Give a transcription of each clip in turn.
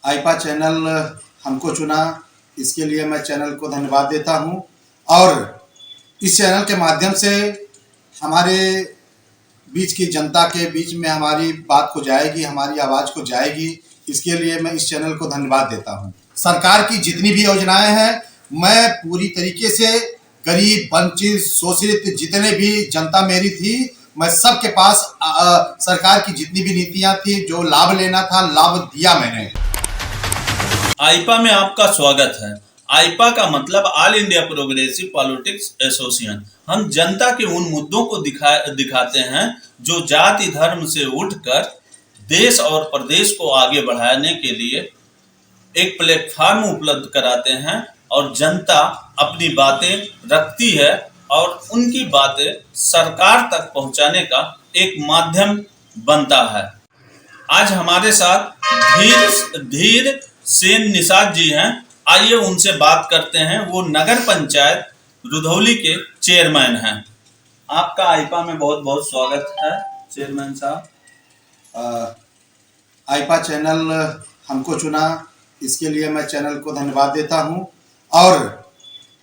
आईपा channel हमको चुना, इसके लिए मैं चैनल को धन्यवाद देता हूं। और इस चैनल के माध्यम से हमारे बीच की जनता के बीच में हमारी बात को जाएगी, हमारी आवाज़ को जाएगी। इसके लिए मैं इस चैनल को धन्यवाद देता हूं। सरकार की जितनी भी योजनाएं हैं, मैं पूरी तरीके से गरीब, वंचित, शोषित जितने भी जनता मेरी थी, मैं सबके पास सरकार की जितनी भी नीतियां थी, जो लाभ लेना था, लाभ दिया मैंने। आईपा में आपका स्वागत है। आईपा का मतलब all India progressive politics association. हम जनता के उन मुद्दों को दिखाते हैं जो जाति धर्म से उठकर देश और प्रदेश को आगे बढ़ाने के लिए एक प्लेटफॉर्म उपलब्ध कराते हैं और जनता अपनी बातें रखती है और उनकी बातें सरकार तक पहुंचाने का एक माध्यम बनता है। आज हमारे साथ धीर सेन निषाद जी हैं। आइए उनसे बात करते हैं। वो नगर पंचायत रुधौली के चेयरमैन हैं। आपका आईपा में बहुत बहुत स्वागत है चेयरमैन साहब। आईपा चैनल हमको चुना, इसके लिए मैं चैनल को धन्यवाद देता हूं। और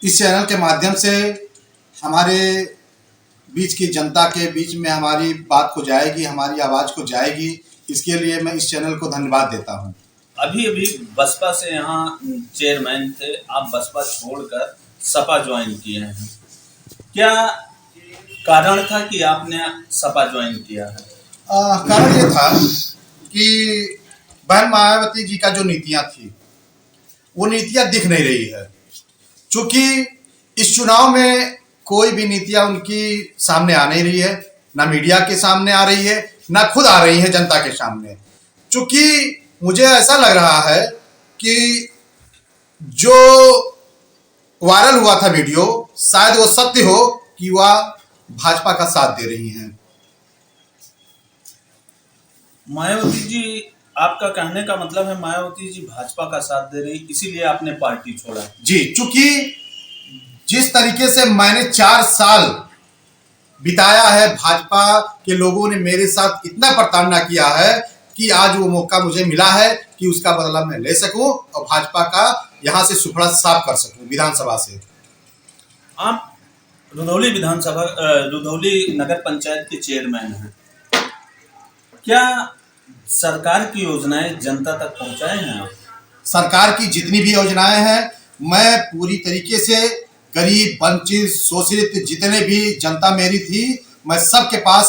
इस चैनल के माध्यम से हमारे बीच की जनता के बीच में हमारी बात को जाएगी, हमारी आवाज़ को जाएगी। इसके लिए मैं इस चैनल को धन्यवाद देता हूं। अभी बसपा से यहाँ चेयरमैन थे, आप बसपा छोड़कर सपा ज्वाइन किए हैं। क्या कारण था कि आपने सपा ज्वाइन किया है? कारण ये था कि बहन मायावती जी का जो नीतियां थी, वो नीतियां दिख नहीं रही है। चूंकि इस चुनाव में कोई भी नीतियां उनकी सामने आ नहीं रही है, ना मीडिया के सामने आ रही है, ना खुद आ रही है जनता के सामने। चूंकि मुझे ऐसा लग रहा है कि जो वायरल हुआ था वीडियो, शायद वो सत्य हो कि वह भाजपा का साथ दे रही हैं। मायावती जी, आपका कहने का मतलब है मायावती जी भाजपा का साथ दे रही, इसीलिए आपने पार्टी छोड़ा? जी, चूंकि जिस तरीके से मैंने 4 साल बिताया है, भाजपा के लोगों ने मेरे साथ इतना प्रताड़ना किया है कि आज वो मौका मुझे मिला है कि उसका बदला मैं ले सकूं और भाजपा का यहां से सुपड़ा साफ कर सकूं विधानसभा से। आप रुधौली नगर पंचायत के चेयरमैन हैं। क्या सरकार की योजनाएं जनता तक पहुंचाए हैं आप? सरकार की जितनी भी योजनाएं हैं, मैं पूरी तरीके से गरीब, वंचित, शोषित जितने भी जनता मेरी थी, मैं सबके पास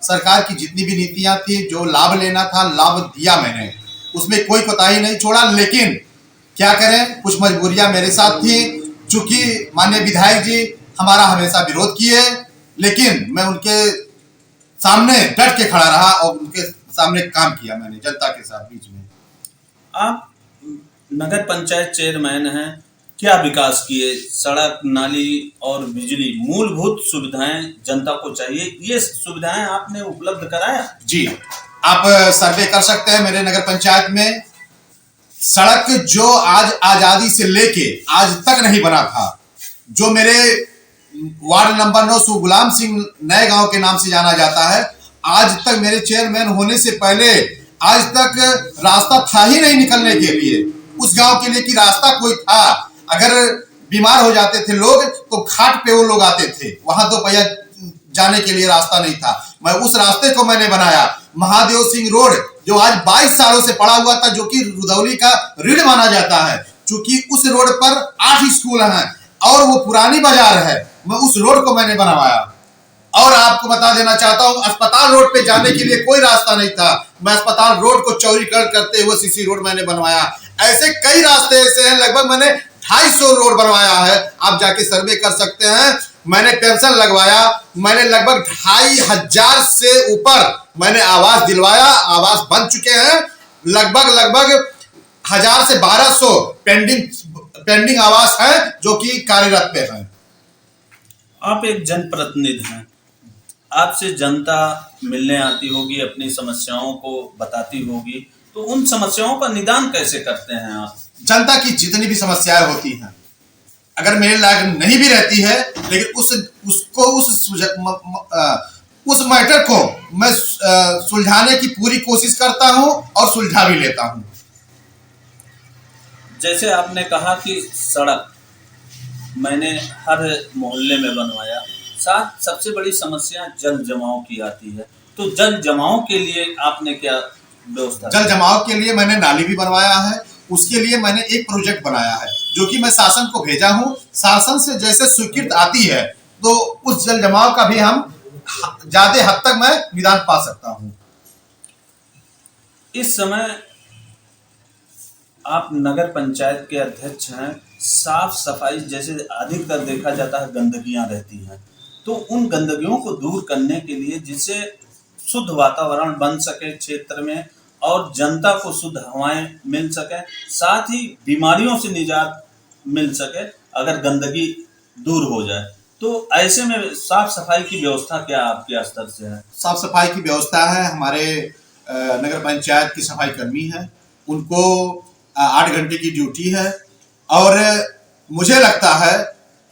सरकार की जितनी भी नीतियां थी, जो लाभ लेना था, लाभ दिया मैंने। उसमें कोई कोताही नहीं छोड़ा। लेकिन क्या करें, कुछ मजबूरियां मेरे साथ थी। चूंकि माननीय विधायक जी हमारा हमेशा विरोध किए, लेकिन मैं उनके सामने डट के खड़ा रहा और उनके सामने काम किया मैंने जनता के साथ बीच में। आप नगर पंचायत चेयरमैन हैं, क्या विकास किए? सड़क, नाली और बिजली, मूलभूत सुविधाएं जनता को चाहिए, ये सुविधाएं आपने उपलब्ध कराया? जी, आप सर्वे कर सकते हैं मेरे नगर पंचायत में। सड़क जो आज आजादी से लेके आज तक नहीं बना था, जो मेरे वार्ड नंबर 9 गुलाम सिंह नए गांव के नाम से जाना जाता है, आज तक मेरे चेयरमैन होने से पहले आज तक रास्ता था ही नहीं निकलने के लिए उस गांव के लिए कि रास्ता कोई था। अगर बीमार हो जाते थे लोग तो घाट पे वो लोग आते थे, वहां 2 पहिया जाने के लिए रास्ता नहीं था। मैं उस रास्ते को मैंने बनाया। महादेव सिंह रोड जो आज 22 सालों से पड़ा हुआ था, जो कि रुधौली का रीढ़ माना जाता है, चूंकि उस रोड पर 8 स्कूल हैं और वो पुरानी बाजार है, मैं उस रोड को मैंने बनवाया। और आपको बता देना चाहता हूं, अस्पताल रोड पे जाने के लिए कोई रास्ता नहीं था, मैं अस्पताल रोड को चौड़ीकरण करते हुए सीसी रोड मैंने बनवाया। ऐसे कई रास्ते ऐसे हैं, लगभग मैंने 250 रोड बनवाया है। आप जाके सर्वे कर सकते हैं। मैंने पेंशन लगवाया, मैंने लगभग 2500 से ऊपर मैंने आवास दिलवाया, आवास बन चुके हैं। लगभग 1000 से 1200 पेंडिंग आवास हैं जो कि कार्यरत पे हैं। आप एक जनप्रतिनिधि हैं, आपसे जनता मिलने आती होगी, अपनी समस्याओं को बताती होगी, तो उन समस्याओं का निदान कैसे करते हैं आप? जनता की जितनी भी समस्याएं होती हैं, अगर मेरे लायक नहीं भी रहती है, लेकिन उस मैटर को मैं सुलझाने की पूरी कोशिश करता हूं और सुलझा भी लेता हूं। जैसे आपने कहा कि सड़क मैंने हर मोहल्ले में बनवाया, साथ सबसे बड़ी समस्या जल जमाव की आती है, तो जल जमाव के लिए आपने क्या व्यवस्था जल जमाव के लिए मैंने नाली भी बनवाया है। उसके लिए मैंने एक प्रोजेक्ट बनाया है जो कि मैं शासन को भेजा हूं। शासन से जैसे स्वीकृत आती है तो उस जल जमाव का भी हम ज्यादा हद तक मैं निदान पा सकता हूं। इस समय आप नगर पंचायत के अध्यक्ष हैं। साफ सफाई जैसे अधिकतर देखा जाता है गंदगियां रहती हैं, तो उन गंदगियों को दूर करने के लिए जिससे शुद्ध वातावरण बन सके क्षेत्र में और जनता को शुद्ध हवाएं मिल सके, साथ ही बीमारियों से निजात मिल सके अगर गंदगी दूर हो जाए, तो ऐसे में साफ सफाई की व्यवस्था क्या आपके स्तर से है? साफ सफाई की व्यवस्था है। हमारे नगर पंचायत की सफाई कर्मी है, उनको 8 घंटे की ड्यूटी है। और मुझे लगता है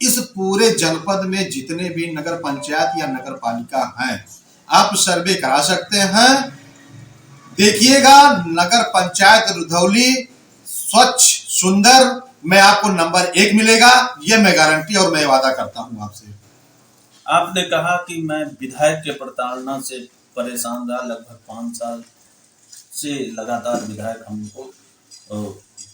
इस पूरे जनपद में जितने भी नगर पंचायत या नगर पालिका हैं, आप सर्वे करा सकते हैं। देखिएगा नगर पंचायत रुधौली स्वच्छ सुंदर में आपको नंबर 1 मिलेगा, ये मैं गारंटी और मैं वादा करता हूं आपसे। आपने कहा कि मैं विधायक के प्रताड़ना से परेशान रहा, लगभग 5 साल से लगातार विधायक हमको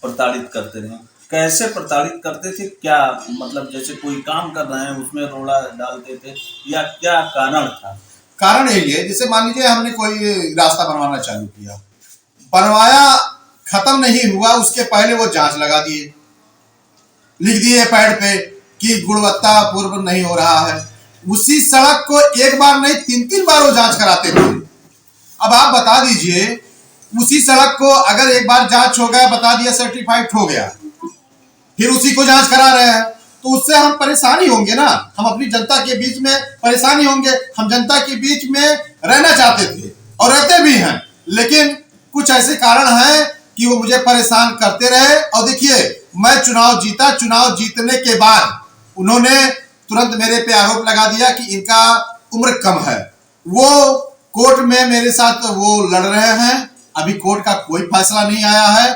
प्रताड़ित करते रहे। कैसे प्रताड़ित करते थे, क्या मतलब जैसे कोई काम कर रहे हैं उसमें रोड़ा डालते थे या क्या कारण था? कारण यही है, जैसे मान लीजिए हमने कोई रास्ता बनवाना चालू किया, बनवाया, खत्म नहीं हुआ, उसके पहले वो जांच लगा दिए, लिख दिए पैड पे कि गुणवत्ता पूर्ण नहीं हो रहा है। उसी सड़क को एक बार नहीं 3-3 बार वो जांच कराते थे। अब आप बता दीजिए, उसी सड़क को अगर एक बार जांच हो गया, बता दिया सर्टिफाइड हो गया, फिर उसी को जांच करा रहे हैं, तो उससे हम परेशानी होंगे ना। हम अपनी जनता के बीच में परेशानी होंगे। हम जनता के बीच में रहना चाहते थे और रहते भी हैं, लेकिन कुछ ऐसे कारण हैं कि वो मुझे परेशान करते रहे। और देखिए मैं चुनाव जीता, चुनाव जीतने के बाद उन्होंने तुरंत मेरे पे आरोप लगा दिया कि इनका उम्र कम है। वो कोर्ट में मेरे साथ वो लड़ रहे हैं। अभी कोर्ट का कोई फैसला नहीं आया है।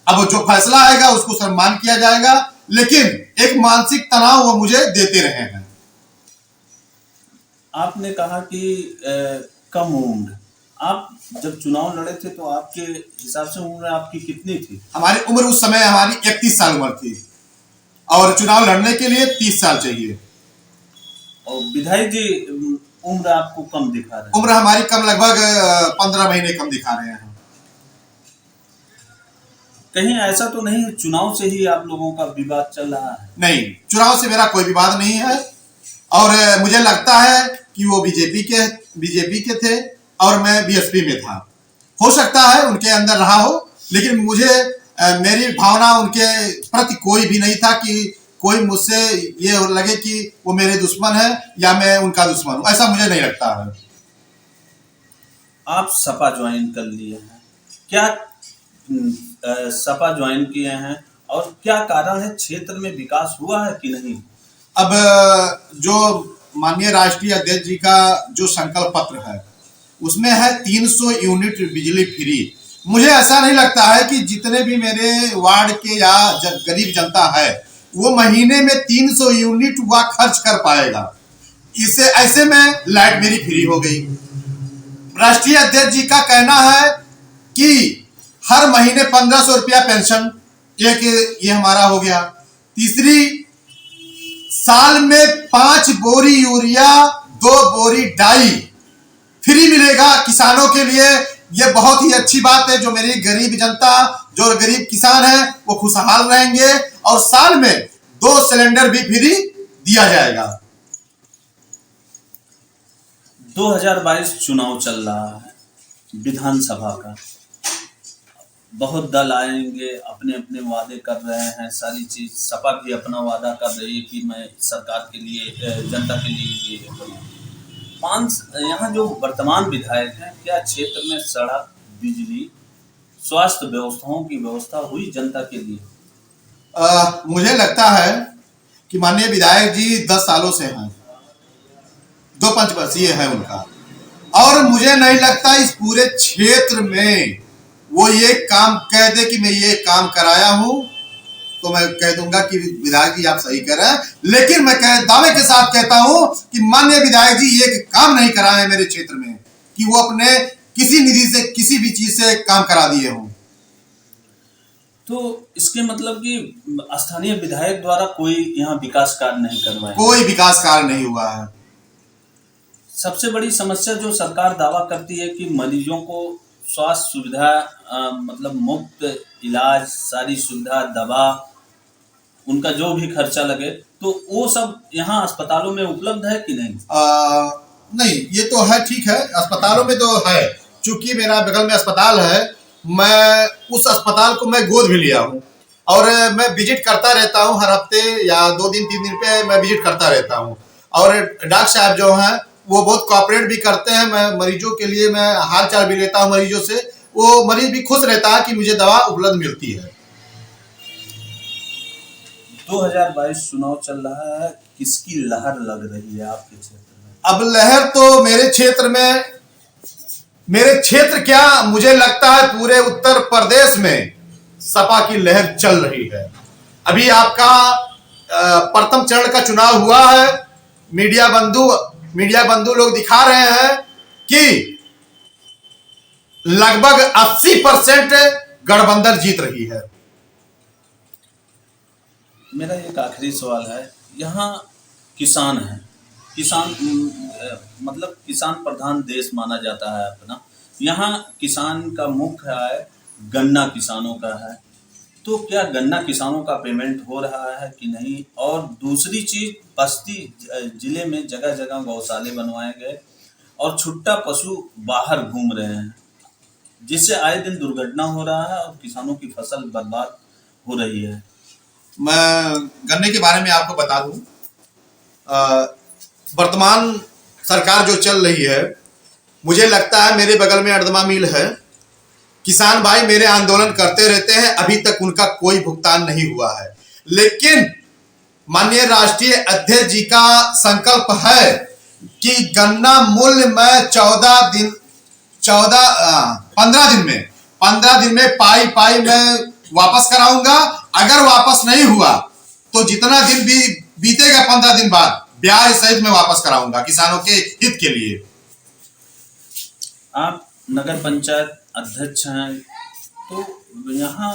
अब जो फैसला आएगा उसको सम्मान किया जाएगा, लेकिन एक मानसिक तनाव वो मुझे देते रहे हैं। आपने कहा कि कम उम्र, आप जब चुनाव लड़े थे तो आपके हिसाब से उम्र आपकी कितनी थी? हमारी उम्र उस समय हमारी 31 साल उम्र थी और चुनाव लड़ने के लिए 30 साल चाहिए। और विधायक जी उम्र आपको कम दिखा रहे हैं? उम्र हमारी कम, लगभग 15 महीने कम दिखा रहे हैं। कहीं ऐसा तो नहीं है चुनाव से ही आप लोगों का विवाद चल रहा है? नहीं, चुनाव से मेरा कोई विवाद नहीं है। और मुझे लगता है कि वो बीजेपी के थे और मैं बीएसपी में था। हो सकता है उनके अंदर रहा हो, लेकिन मुझे मेरी भावना उनके प्रति कोई भी नहीं था कि कोई मुझसे ये लगे कि वो मेरे दुश्मन है या मैं उनका दुश्मन हूं। ऐसा मुझे नहीं लगता है। आप सपा ज्वाइन कर लिए हैं, क्या सपा ज्वाइन किए हैं और क्या कारण है, क्षेत्र में विकास हुआ है कि नहीं? अब जो माननीय राष्ट्रीय अध्यक्ष जी का जो संकल्प पत्र है उसमें है 300 यूनिट बिजली फ्री। मुझे ऐसा नहीं लगता है कि जितने भी मेरे वार्ड के या गरीब जनता है वो महीने में 300 यूनिट वह खर्च कर पाएगा। इससे ऐसे में लाइट मेरी फ्री हो गई। राष्ट्रीय अध्यक्ष जी का कहना है कि हर महीने 1500 रुपया पेंशन, एक ये हमारा हो गया। तीसरी, साल में 5 बोरी यूरिया, 2 बोरी डाई फ्री मिलेगा किसानों के लिए। ये बहुत ही अच्छी बात है। जो मेरी गरीब जनता, जो गरीब किसान है वो खुशहाल रहेंगे। और साल में 2 सिलेंडर भी फ्री दिया जाएगा। 2022 चुनाव चल रहा है विधानसभा का, बहुत दल आएंगे, अपने अपने वादे कर रहे हैं, सारी चीज। सपा भी अपना वादा कर रही है कि मैं सरकार के लिए, जनता के लिए ये करूँ। यहाँ जो वर्तमान विधायक हैं, क्या क्षेत्र में सड़क, बिजली, स्वास्थ्य व्यवस्थाओं की व्यवस्था हुई जनता के लिए? मुझे लगता है कि माननीय विधायक जी 10 सालों से हैं, 2 पंचवर्षीय है उनका, और मुझे नहीं लगता इस पूरे क्षेत्र में वो ये काम कह दे कि मैं ये काम कराया हूं तो मैं कह दूंगा कि विधायक जी आप सही कह रहे हैं, लेकिन मैं दावे के साथ कहता हूं कि माननीय विधायक जी ये काम नहीं कराए मेरे क्षेत्र में कि वो अपने किसी निधि से किसी भी चीज से काम करा दिए हों। तो इसके मतलब कि स्थानीय विधायक द्वारा कोई यहाँ विकास कार्य नहीं करवाए, कोई विकास कार्य नहीं हुआ है। सबसे बड़ी समस्या जो सरकार दावा करती है कि मरीजों को स्वास्थ्य सुविधा मतलब मुफ्त इलाज, सारी सुविधा, दवा, उनका जो भी खर्चा लगे, तो वो सब यहाँ अस्पतालों में उपलब्ध है कि नहीं? नहीं, ये तो है, ठीक है, अस्पतालों में तो है। चूंकि मेरा बगल में अस्पताल है, मैं उस अस्पताल को मैं गोद भी लिया हूँ और मैं विजिट करता रहता हूँ हर हफ्ते या 2 दिन 3 दिन पे मैं विजिट करता रहता हूँ। और डॉक्टर साहब जो हैं वो बहुत कोऑपरेट भी करते हैं। मैं मरीजों के लिए मैं हाल चाल भी लेता हूँ मरीजों से, वो मरीज भी खुश रहता है कि मुझे दवा उपलब्ध मिलती है। 2022 चुनाव चल रहा है, किसकी लहर लग रही है आपके क्षेत्र में? अब लहर तो मेरे क्षेत्र क्या, मुझे लगता है पूरे उत्तर प्रदेश में सपा की लहर चल रही है। अभी आपका प्रथम चरण का चुनाव हुआ है, मीडिया बंधु लोग दिखा रहे हैं कि लगभग 80% गठबंधन जीत रही है। मेरा एक आखिरी सवाल है, यहाँ किसान है, किसान मतलब किसान प्रधान देश माना जाता है अपना, यहाँ किसान का मुख्य आय गन्ना किसानों का है, तो क्या गन्ना किसानों का पेमेंट हो रहा है कि नहीं? और दूसरी चीज, बस्ती जिले में जगह जगह गौशाले बनवाए गए और छुट्टा पशु बाहर घूम रहे हैं, जिससे आए दिन दुर्घटना हो रहा है और किसानों की फसल बर्बाद हो रही है। मैं गन्ने के बारे में आपको बता दूं, वर्तमान सरकार जो चल रही है, मुझे लगता है मेरे बगल में अर्दमा मिल है, किसान भाई मेरे आंदोलन करते रहते हैं, अभी तक उनका कोई भुगतान नहीं हुआ है। लेकिन माननीय राष्ट्रीय अध्यक्ष जी का संकल्प है कि गन्ना मूल्य में 15 दिन में पाई मैं वापस कराऊंगा। अगर वापस नहीं हुआ तो जितना दिन भी बीतेगा 15 दिन बाद ब्याज सहित मैं वापस कराऊंगा किसानों के हित के लिए। आप नगर पंचायत अध्यक्ष हैं, तो यहाँ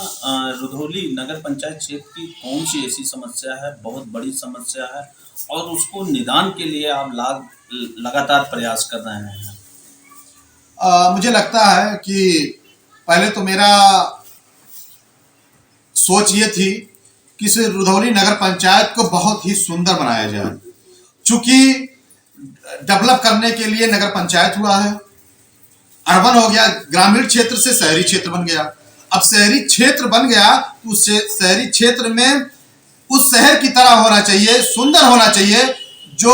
रुधौली नगर पंचायत क्षेत्र की कौन सी ऐसी समस्या है, बहुत बड़ी समस्या है, और उसको निदान के लिए आप लगातार प्रयास कर रहे हैं? मुझे लगता है कि पहले तो मेरा सोच ये थी कि इस रुधौली नगर पंचायत को बहुत ही सुंदर बनाया जाए। चूंकि डेवलप करने के लिए नगर पंचायत हुआ है, अर्बन हो गया, ग्रामीण क्षेत्र से शहरी क्षेत्र बन गया। अब शहरी क्षेत्र बन गया तो उस शहरी क्षेत्र में उस शहर की तरह होना चाहिए, सुंदर होना चाहिए, जो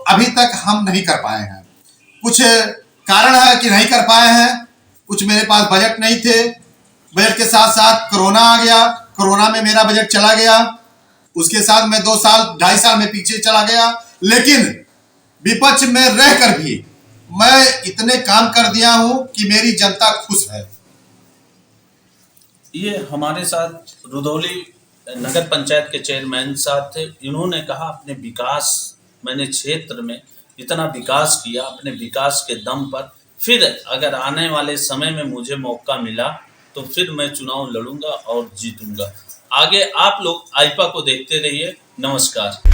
अभी तक हम नहीं कर पाए हैं। कुछ कारण है कि नहीं कर पाए हैं, कुछ मेरे पास बजट नहीं थे, बजट के साथ साथ कोरोना आ गया, कोरोना में मेरा बजट चला गया, उसके साथ मैं 2-2.5 साल में पीछे चला गया। लेकिन विपक्ष में रहकर भी मैं इतने काम कर दिया हूं कि मेरी जनता खुश है। ये हमारे साथ रुधौली नगर पंचायत के चेयरमैन साहब थे। इन्होंने कहा अपने विकास, मैंने क्षेत्र में इतना विकास किया, अपने विकास के दम पर, फिर अगर आने वाले समय में मुझे मौका मिला तो फिर मैं चुनाव लड़ूंगा और जीतूंगा। आगे आप लोग आइपा को देखते रहिए। नमस्कार।